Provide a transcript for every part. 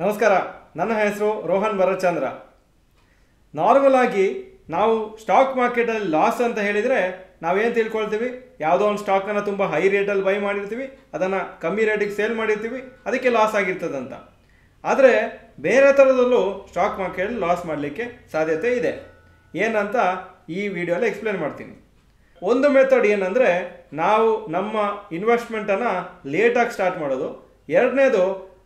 ನಮಸ್ಕಾರ, ನನ್ನ ಹೆಸರು ರೋಹನ್ ಭರತ್ಚಂದ್ರ. ನಾರ್ಮಲ್ ಆಗಿ ನಾವು ಸ್ಟಾಕ್ ಮಾರ್ಕೆಟಲ್ಲಿ ಲಾಸ್ ಅಂತ ಹೇಳಿದರೆ ನಾವೇನು ತಿಳ್ಕೊಳ್ತೀವಿ, ಯಾವುದೋ ಒಂದು ಸ್ಟಾಕನ್ನು ತುಂಬ ಹೈ ರೇಟಲ್ಲಿ ಬೈ ಮಾಡಿರ್ತೀವಿ, ಅದನ್ನು ಕಮ್ಮಿ ರೇಟಿಗೆ ಸೇಲ್ ಮಾಡಿರ್ತೀವಿ, ಅದಕ್ಕೆ ಲಾಸ್ ಆಗಿರ್ತದಂತ. ಆದರೆ ಬೇರೆ ಥರದಲ್ಲೂ ಸ್ಟಾಕ್ ಮಾರ್ಕೆಟಲ್ಲಿ ಲಾಸ್ ಮಾಡಲಿಕ್ಕೆ ಸಾಧ್ಯತೆ ಇದೆ. ಏನಂತ ಈ ವಿಡಿಯೋಲಿ ಎಕ್ಸ್ಪ್ಲೇನ್ ಮಾಡ್ತೀನಿ. ಒಂದು ಮೆಥಡ್ ಏನಂದರೆ, ನಾವು ನಮ್ಮ ಇನ್ವೆಸ್ಟ್ಮೆಂಟನ್ನು ಲೇಟಾಗಿ ಸ್ಟಾರ್ಟ್ ಮಾಡೋದು. ಎರಡನೇದು,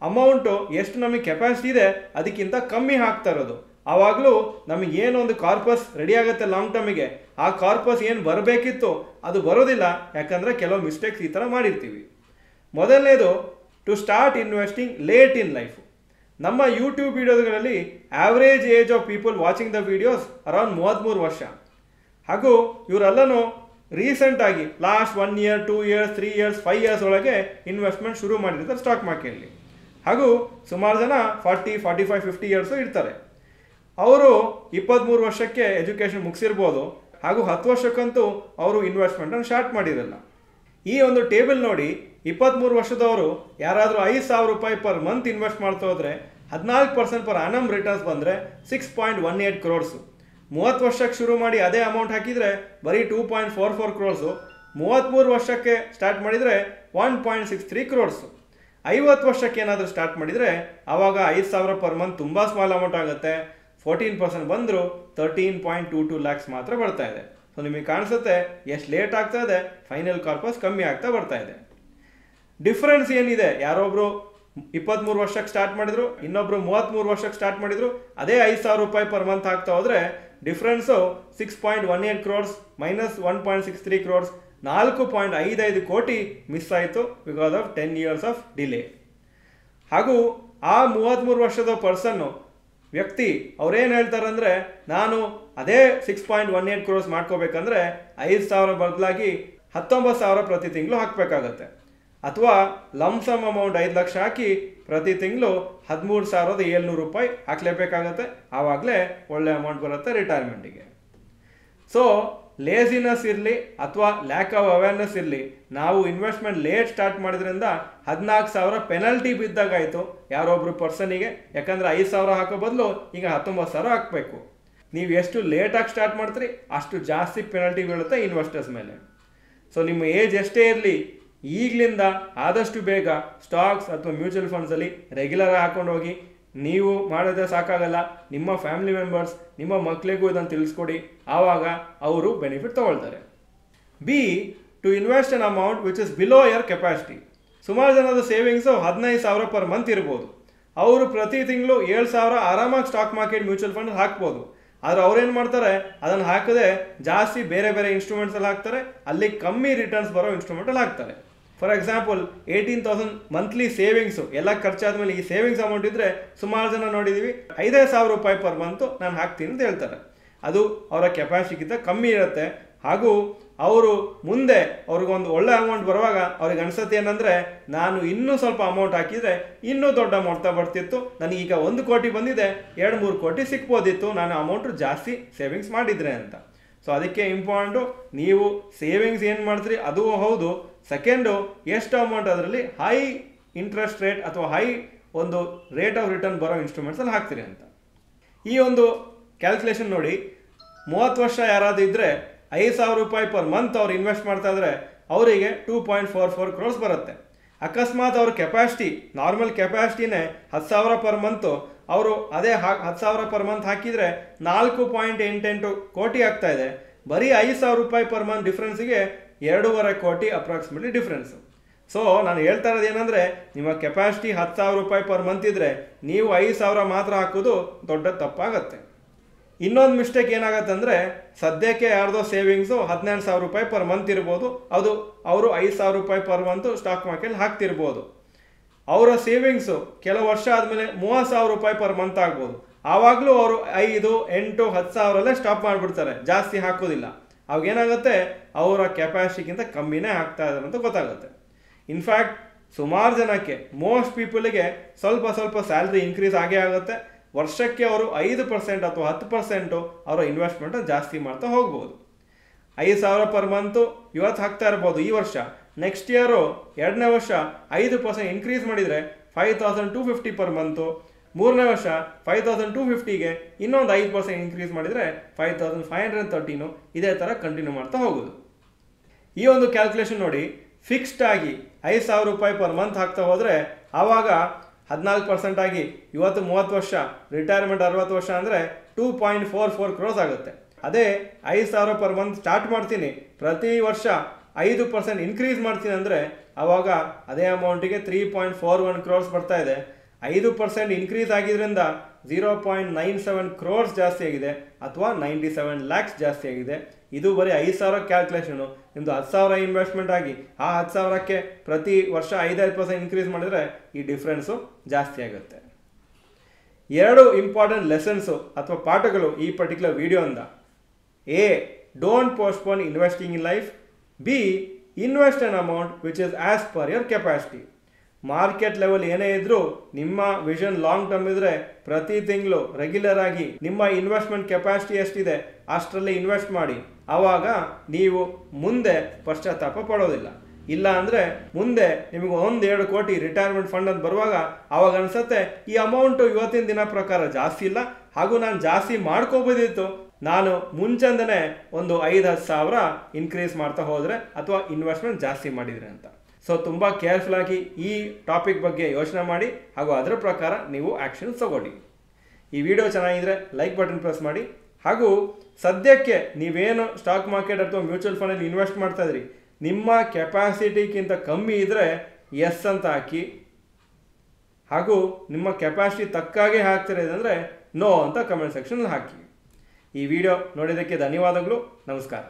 ಅಮೌಂಟು ಎಷ್ಟು ನಮಗೆ ಕೆಪಾಸಿಟಿ ಇದೆ ಅದಕ್ಕಿಂತ ಕಮ್ಮಿ ಹಾಕ್ತಾ ಇರೋದು. ಆವಾಗಲೂ ನಮಗೆ ಏನೊಂದು ಕಾರ್ಪಸ್ ರೆಡಿ ಆಗುತ್ತೆ ಲಾಂಗ್ ಟರ್ಮಿಗೆ, ಆ ಕಾರ್ಪಸ್ ಏನು ಬರಬೇಕಿತ್ತು ಅದು ಬರೋದಿಲ್ಲ, ಯಾಕಂದರೆ ಕೆಲವು ಮಿಸ್ಟೇಕ್ಸ್ ಈ ಥರ ಮಾಡಿರ್ತೀವಿ. ಮೊದಲನೇದು, to start investing late in life. ನಮ್ಮ ಯೂಟ್ಯೂಬ್ ವಿಡಿಯೋಗಳಲ್ಲಿ average age of people watching the videos around 33 ವರ್ಷ. ಹಾಗೂ ಇವರೆಲ್ಲನೂ ರೀಸೆಂಟಾಗಿ last 1 year, 2 years, 3 years, 5 years ಒಳಗೆ ಇನ್ವೆಸ್ಟ್ಮೆಂಟ್ ಶುರು ಮಾಡಿರ್ತಾರೆ ಸ್ಟಾಕ್ ಮಾರ್ಕೆಟಲ್ಲಿ. ಹಾಗೂ ಸುಮಾರು ಜನ 40, 45, 50 years ಇರ್ತಾರೆ. ಅವರು 23 ವರ್ಷಕ್ಕೆ ಎಜುಕೇಷನ್ ಮುಗಿಸಿರ್ಬೋದು, ಹಾಗೂ 10 ವರ್ಷಕ್ಕಂತೂ ಅವರು ಇನ್ವೆಸ್ಟ್ಮೆಂಟನ್ನು ಸ್ಟಾರ್ಟ್ ಮಾಡಿರಲ್ಲ. ಈ ಒಂದು ಟೇಬಲ್ ನೋಡಿ, 23 ವರ್ಷದವರು ಯಾರಾದರೂ 5,000 ರೂಪಾಯಿ ಪರ್ ಮಂತ್ ಇನ್ವೆಸ್ಟ್ ಮಾಡ್ತಾ ಹೋದರೆ 14% ಪರ್ ಆನಮ್ ರಿಟರ್ನ್ಸ್ ಬಂದರೆ 6.18 crores. 30 ವರ್ಷಕ್ಕೆ ಶುರು ಮಾಡಿ ಅದೇ ಅಮೌಂಟ್ ಹಾಕಿದರೆ ಬರೀ 2.44 crores. 33 ವರ್ಷಕ್ಕೆ ಸ್ಟಾರ್ಟ್ ಮಾಡಿದರೆ 1.63 crores. 50 ವರ್ಷಕ್ಕೆ ಏನಾದರೂ ಸ್ಟಾರ್ಟ್ ಮಾಡಿದರೆ ಆವಾಗ 5,000 ಪರ್ ಮಂತ್ ತುಂಬ ಸ್ಮಾಲ್ ಅಮೌಂಟ್ ಆಗುತ್ತೆ. 14% ಬಂದರೂ 13.22 lakhs ಮಾತ್ರ ಬರ್ತಾ ಇದೆ. ಸೊ ನಿಮಗೆ ಕಾಣಿಸುತ್ತೆ ಎಷ್ಟು ಲೇಟ್ ಆಗ್ತಾ ಇದೆ, ಫೈನಲ್ ಕಾರ್ಪಸ್ ಕಮ್ಮಿ ಆಗ್ತಾ ಬರ್ತಾ ಇದೆ. ಡಿಫ್ರೆನ್ಸ್ ಏನಿದೆ, ಯಾರೊಬ್ಬರು 23 ವರ್ಷಕ್ಕೆ ಸ್ಟಾರ್ಟ್ ಮಾಡಿದ್ರು, ಇನ್ನೊಬ್ರು 33 ವರ್ಷಕ್ಕೆ ಸ್ಟಾರ್ಟ್ ಮಾಡಿದ್ರು, ಅದೇ 5,000 ರೂಪಾಯಿ ಪರ್ ಮಂತ್ ಆಗ್ತಾ ಹೋದರೆ ಡಿಫ್ರೆನ್ಸು 6.18 crores ಮೈನಸ್ 1.63 crores, 4.55 ಕೋಟಿ ಮಿಸ್ ಆಯಿತು because of 10 years of delay. ಹಾಗೂ ಆ 33 ವರ್ಷದ ಪರ್ಸನ್ನು ವ್ಯಕ್ತಿ ಅವ್ರೇನು ಹೇಳ್ತಾರಂದರೆ, ನಾನು ಅದೇ 6.18 crores ಮಾಡ್ಕೋಬೇಕಂದ್ರೆ 5,000 ಬದಲಾಗಿ 19,000 ಪ್ರತಿ ತಿಂಗಳು ಹಾಕಬೇಕಾಗತ್ತೆ. ಅಥವಾ ಲಂಸಮ್ ಅಮೌಂಟ್ 5 ಲಕ್ಷ ಹಾಕಿ ಪ್ರತಿ ತಿಂಗಳು 13,700 ರೂಪಾಯಿ ಹಾಕಲೇಬೇಕಾಗತ್ತೆ. ಆವಾಗಲೇ ಒಳ್ಳೆ ಅಮೌಂಟ್ ಬರುತ್ತೆ ರಿಟೈರ್ಮೆಂಟಿಗೆ. ಸೊ ಲೇಸಿನೆಸ್ ಇರಲಿ ಅಥವಾ ಲ್ಯಾಕ್ ಆಫ್ ಅವೇರ್ನೆಸ್ ಇರಲಿ, ನಾವು ಇನ್ವೆಸ್ಟ್ಮೆಂಟ್ ಲೇಟ್ ಸ್ಟಾರ್ಟ್ ಮಾಡಿದ್ರಿಂದ 14,000 ಪೆನಲ್ಟಿ ಬಿದ್ದಾಗಾಯಿತು ಯಾರೊಬ್ಬರು ಪರ್ಸನಿಗೆ. ಯಾಕಂದರೆ 5,000 ಹಾಕೋ ಬದಲು ಈಗ 19,000 ಹಾಕಬೇಕು. ನೀವು ಎಷ್ಟು ಲೇಟಾಗಿ ಸ್ಟಾರ್ಟ್ ಮಾಡ್ತೀರಿ ಅಷ್ಟು ಜಾಸ್ತಿ ಪೆನಲ್ಟಿ ಬೀಳುತ್ತೆ ಇನ್ವೆಸ್ಟರ್ಸ್ ಮೇಲೆ. ಸೊ ನಿಮ್ಮ ಏಜ್ ಎಷ್ಟೇ ಇರಲಿ, ಈಗಲಿಂದ ಆದಷ್ಟು ಬೇಗ ಸ್ಟಾಕ್ಸ್ ಅಥವಾ ಮ್ಯೂಚುವಲ್ ಫಂಡ್ಸಲ್ಲಿ ರೆಗ್ಯುಲರ್ ಹಾಕೊಂಡು ಹೋಗಿ. ನೀವು ಮಾಡಿದ್ರೆ ಸಾಕಾಗಲ್ಲ, ನಿಮ್ಮ ಫ್ಯಾಮಿಲಿ ಮೆಂಬರ್ಸ್, ನಿಮ್ಮ ಮಕ್ಕಳಿಗೂ ಇದನ್ನು ತಿಳಿಸ್ಕೊಡಿ, ಆವಾಗ ಅವರು ಬೆನಿಫಿಟ್ ತೊಗೊಳ್ತಾರೆ. Be, to invest an amount which is below your capacity. ಸುಮಾರು ಜನದ ಸೇವಿಂಗ್ಸು 15,000 ಪರ್ ಮಂತ್ ಇರ್ಬೋದು. ಅವರು ಪ್ರತಿ ತಿಂಗಳು 7,000 ಆರಾಮಾಗಿ ಸ್ಟಾಕ್ ಮಾರ್ಕೆಟ್ ಮ್ಯೂಚುವಲ್ ಫಂಡ್ ಹಾಕ್ಬೋದು. ಆದರೆ ಅವ್ರೇನು ಮಾಡ್ತಾರೆ, ಅದನ್ನು ಹಾಕದೆ ಜಾಸ್ತಿ ಬೇರೆ ಬೇರೆ ಇನ್ಸ್ಟ್ರೂಮೆಂಟ್ಸಲ್ಲಿ ಹಾಕ್ತಾರೆ, ಅಲ್ಲಿ ಕಮ್ಮಿ ರಿಟರ್ನ್ಸ್ ಬರೋ ಇನ್ಸ್ಟ್ರೂಮೆಂಟಲ್ಲಿ ಹಾಕ್ತಾರೆ. ಫಾರ್ ಎಕ್ಸಾಂಪಲ್ 18,000 ಮಂತ್ಲಿ ಸೇವಿಂಗ್ಸು ಎಲ್ಲ ಖರ್ಚಾದ್ಮೇಲೆ ಈ ಸೇವಿಂಗ್ಸ್ ಅಮೌಂಟ್ ಇದ್ದರೆ ಸುಮಾರು ಜನ ನೋಡಿದ್ದೀವಿ 5,000 ರೂಪಾಯಿ ಪರ್ ಮಂತು ನಾನು ಹಾಕ್ತೀನಿ ಅಂತ ಹೇಳ್ತಾರೆ. ಅದು ಅವರ ಕೆಪಾಸಿಟಿಗಿಂತ ಕಮ್ಮಿ ಇರುತ್ತೆ. ಹಾಗೂ ಅವರು ಮುಂದೆ ಅವ್ರಿಗೊಂದು ಒಳ್ಳೆ ಅಮೌಂಟ್ ಬರುವಾಗ ಅವ್ರಿಗೆ ಅನಿಸುತ್ತೆ ಏನಂದರೆ, ನಾನು ಇನ್ನೂ ಸ್ವಲ್ಪ ಅಮೌಂಟ್ ಹಾಕಿದರೆ ಇನ್ನೂ ದೊಡ್ಡ ಅಮೌಂಟ್ ಬರ್ತಿತ್ತು, ನನಗೀಗ 1 ಕೋಟಿ ಬಂದಿದೆ, 2-3 ಕೋಟಿ ಸಿಕ್ಬೋದಿತ್ತು ನಾನು ಅಮೌಂಟು ಜಾಸ್ತಿ ಸೇವಿಂಗ್ಸ್ ಮಾಡಿದರೆ ಅಂತ. ಸೊ ಅದಕ್ಕೆ ಇಂಪಾರ್ಟೆಂಟು, ನೀವು ಸೇವಿಂಗ್ಸ್ ಏನು ಮಾಡ್ತೀರಿ ಅದು ಹೌದು, ಸೆಕೆಂಡು ಎಷ್ಟು ಅಮೌಂಟ್ ಅದರಲ್ಲಿ ಹೈ ಇಂಟ್ರೆಸ್ಟ್ ರೇಟ್ ಅಥವಾ ಹೈ ಒಂದು ರೇಟ್ ಆಫ್ ರಿಟರ್ನ್ ಬರೋ ಇನ್ಸ್ಟ್ರೂಮೆಂಟ್ಸಲ್ಲಿ ಹಾಕ್ತೀರಿ ಅಂತ. ಈ ಒಂದು ಕ್ಯಾಲ್ಕುಲೇಷನ್ ನೋಡಿ, 30 ವರ್ಷ ಯಾರಾದರೂ ಇದ್ದರೆ 5,000 ರೂಪಾಯಿ ಪರ್ ಮಂತ್ ಅವ್ರು ಇನ್ವೆಸ್ಟ್ ಮಾಡ್ತಾ ಇದ್ರೆ ಅವರಿಗೆ 2.44 crores ಬರುತ್ತೆ. ಅಕಸ್ಮಾತ್ ಅವ್ರ ಕೆಪಾಸಿಟಿ ನಾರ್ಮಲ್ ಕೆಪಾಸಿಟಿನೇ 10,000 ಪರ್ ಮಂತು, ಅವರು ಅದೇ 10,000 ಪರ್ ಮಂತ್ ಹಾಕಿದರೆ 4.88 ಕೋಟಿ ಆಗ್ತಾ ಇದೆ. ಬರೀ 5,000 ರೂಪಾಯಿ ಪರ್ ಮಂತ್ ಡಿಫ್ರೆನ್ಸಿಗೆ 2.5 ಕೋಟಿ ಅಪ್ರಾಕ್ಸಿಮೇಟ್ಲಿ ಡಿಫ್ರೆನ್ಸು. ಸೊ ನಾನು ಹೇಳ್ತಾ ಇರೋದು ಏನಂದರೆ, ನಿಮ್ಮ ಕೆಪಾಸಿಟಿ 10,000 ರೂಪಾಯಿ ಪರ್ ಮಂತ್ ಇದ್ದರೆ ನೀವು 5,000 ಮಾತ್ರ ಹಾಕೋದು ದೊಡ್ಡ ತಪ್ಪಾಗತ್ತೆ. ಇನ್ನೊಂದು ಮಿಸ್ಟೇಕ್ ಏನಾಗುತ್ತೆ ಅಂದರೆ, ಸದ್ಯಕ್ಕೆ ಯಾರ್ದೋ ಸೇವಿಂಗ್ಸು 12,000 ರೂಪಾಯಿ ಪರ್ ಮಂತ್ ಇರ್ಬೋದು, ಅದು ಅವರು 5,000 ರೂಪಾಯಿ ಪರ್ ಮಂತು ಸ್ಟಾಕ್ ಮಾರ್ಕೆಟ್ ಹಾಕ್ತಿರ್ಬೋದು. ಅವರ ಸೇವಿಂಗ್ಸು ಕೆಲವು ವರ್ಷ ಆದಮೇಲೆ 30,000 ರೂಪಾಯಿ ಪರ್ ಮಂತ್ ಆಗ್ಬೋದು. ಆವಾಗಲೂ ಅವರು 5, 8, 10,000 ಸ್ಟಾಪ್ ಮಾಡಿಬಿಡ್ತಾರೆ, ಜಾಸ್ತಿ ಹಾಕೋದಿಲ್ಲ. ಅವಾಗೇನಾಗುತ್ತೆ, ಅವರ ಕೆಪಾಸಿಟಿಗಿಂತ ಕಮ್ಮಿನೇ ಆಗ್ತಾ ಇದ್ದಾರೆ ಅಂತ ಗೊತ್ತಾಗುತ್ತೆ. ಇನ್ಫ್ಯಾಕ್ಟ್ ಸುಮಾರು ಜನಕ್ಕೆ, ಮೋಸ್ಟ್ ಪೀಪಲ್ಗೆ ಸ್ವಲ್ಪ ಸ್ವಲ್ಪ ಸ್ಯಾಲ್ರಿ ಇನ್ಕ್ರೀಸ್ ಆಗೇ ಆಗುತ್ತೆ. ವರ್ಷಕ್ಕೆ ಅವರು 5% ಅಥವಾ 10% ಅವರ ಇನ್ವೆಸ್ಟ್ಮೆಂಟ್ ಜಾಸ್ತಿ ಮಾಡ್ತಾ ಹೋಗ್ಬೋದು. 5,000 ಪರ್ ಮಂತು ಇವತ್ತು ಹಾಕ್ತಾ ಇರ್ಬೋದು ಈ ವರ್ಷ, ನೆಕ್ಸ್ಟ್ ಇಯರು 2ನೇ ವರ್ಷ 5% ಇನ್ಕ್ರೀಸ್ ಮಾಡಿದರೆ 5,250 ಪರ್ ಮಂತು, ಮೂರನೇ ವರ್ಷ 5250ಗೆ ಇನ್ನೊಂದು 5% ಇನ್ಕ್ರೀಸ್ ಮಾಡಿದರೆ 5513 ಇದೇ ಥರ ಕಂಟಿನ್ಯೂ ಮಾಡ್ತಾ ಹೋಗೋದು. ಈ ಒಂದು ಕ್ಯಾಲ್ಕುಲೇಷನ್ ನೋಡಿ, ಫಿಕ್ಸ್ಡ್ ಆಗಿ 5,000 ರೂಪಾಯಿ ಪರ್ ಮಂತ್ ಹಾಕ್ತಾ ಹೋದರೆ ಆವಾಗ 14% ಆಗಿ ಇವತ್ತು 30 ವರ್ಷ, ರಿಟೈರ್ಮೆಂಟ್ 60 ವರ್ಷ ಅಂದರೆ 2.44 crores ಆಗುತ್ತೆ. ಅದೇ 5,000 ಪರ್ ಮಂತ್ ಸ್ಟಾರ್ಟ್ ಮಾಡ್ತೀನಿ, ಪ್ರತಿ ವರ್ಷ 5% ಇನ್ಕ್ರೀಸ್ ಮಾಡ್ತೀನಿ ಅಂದರೆ ಆವಾಗ ಅದೇ ಅಮೌಂಟಿಗೆ 3.41 crores ಬರ್ತಾ ಇದೆ. 5% ಇನ್ಕ್ರೀಸ್ ಆಗಿದ್ರಿಂದ 0.97 crores ಜಾಸ್ತಿ ಆಗಿದೆ, ಅಥವಾ 97 lakhs ಜಾಸ್ತಿ ಆಗಿದೆ. ಇದು ಬರೀ 5,000 ಕ್ಯಾಲ್ಕುಲೇಷನು. ನಿಮ್ಮದು 10,000 ಇನ್ವೆಸ್ಟ್ಮೆಂಟ್ ಆಗಿ ಆ 10,000ಕ್ಕೆ ಪ್ರತಿ ವರ್ಷ 5% ಇನ್ಕ್ರೀಸ್ ಮಾಡಿದರೆ ಈ ಡಿಫ್ರೆನ್ಸು ಜಾಸ್ತಿ ಆಗುತ್ತೆ. 2 ಇಂಪಾರ್ಟೆಂಟ್ ಲೆಸನ್ಸು ಅಥವಾ ಪಾಠಗಳು ಈ ಪರ್ಟಿಕ್ಯುಲರ್ ವಿಡಿಯೋಯಿಂದ: A, don't postpone investing in life. B, invest an amount which is as per your capacity. Market level ಏನೇ ಇದ್ರೂ ನಿಮ್ಮ ವಿಷನ್ ಲಾಂಗ್ ಟರ್ಮ್ ಇದ್ರೆ ಪ್ರತಿ ತಿಂಗಳು ರೆಗ್ಯುಲರ್ ಆಗಿ ನಿಮ್ಮ ಇನ್ವೆಸ್ಟ್ಮೆಂಟ್ ಕೆಪಾಸಿಟಿ ಎಷ್ಟಿದೆ ಅಷ್ಟರಲ್ಲಿ ಇನ್ವೆಸ್ಟ್ ಮಾಡಿ. ಆವಾಗ ನೀವು ಮುಂದೆ ಪಶ್ಚಾತ್ತಾಪ ಪಡೋದಿಲ್ಲ. ಇಲ್ಲ ಅಂದರೆ ಮುಂದೆ ನಿಮಗೆ 1-2 ಕೋಟಿ ರಿಟೈರ್ಮೆಂಟ್ ಫಂಡ್ ಅಂತ ಬರುವಾಗ ಆವಾಗ ಅನ್ಸುತ್ತೆ ಈ ಅಮೌಂಟು ಇವತ್ತಿನ ದಿನ ಪ್ರಕಾರ ಜಾಸ್ತಿ ಇಲ್ಲ, ಹಾಗೂ ನಾನು ಜಾಸ್ತಿ ಮಾಡ್ಕೋಬೋದಿತ್ತು, ನಾನು ಮುಂಚೆಂದನೇ ಒಂದು 5-10 ಸಾವಿರ ಇನ್ಕ್ರೀಸ್ ಮಾಡ್ತಾ ಹೋದರೆ ಅಥವಾ ಇನ್ವೆಸ್ಟ್ಮೆಂಟ್ ಜಾಸ್ತಿ ಮಾಡಿದರೆ ಅಂತ. ಸೊ ತುಂಬ ಕೇರ್ಫುಲ್ ಆಗಿ ಈ ಟಾಪಿಕ್ ಬಗ್ಗೆ ಯೋಚನೆ ಮಾಡಿ, ಹಾಗೂ ಅದರ ಪ್ರಕಾರ ನೀವು ಆ್ಯಕ್ಷನ್ಸ್ ತಗೊಳ್ಳಿ. ಈ ವಿಡಿಯೋ ಚೆನ್ನಾಗಿದ್ರೆ ಲೈಕ್ ಬಟನ್ ಪ್ರೆಸ್ ಮಾಡಿ, ಹಾಗೂ ಸದ್ಯಕ್ಕೆ ನೀವೇನು ಸ್ಟಾಕ್ ಮಾರ್ಕೆಟ್ ಅಥವಾ ಮ್ಯೂಚುವಲ್ ಫಂಡಲ್ಲಿ ಇನ್ವೆಸ್ಟ್ ಮಾಡ್ತಾ ಇದ್ರಿ, ನಿಮ್ಮ ಕೆಪಾಸಿಟಿಗಿಂತ ಕಮ್ಮಿ ಇದ್ದರೆ ಎಸ್ ಅಂತ ಹಾಕಿ, ಹಾಗೂ ನಿಮ್ಮ ಕೆಪಾಸಿಟಿ ತಕ್ಕಾಗೆ ಹಾಕ್ತಿರೋದಂದರೆ ನೋ ಅಂತ ಕಮೆಂಟ್ ಸೆಕ್ಷನಲ್ಲಿ ಹಾಕಿ. ಈ ವಿಡಿಯೋ ನೋಡಿದ್ದಕ್ಕೆ ಧನ್ಯವಾದಗಳು. ನಮಸ್ಕಾರ.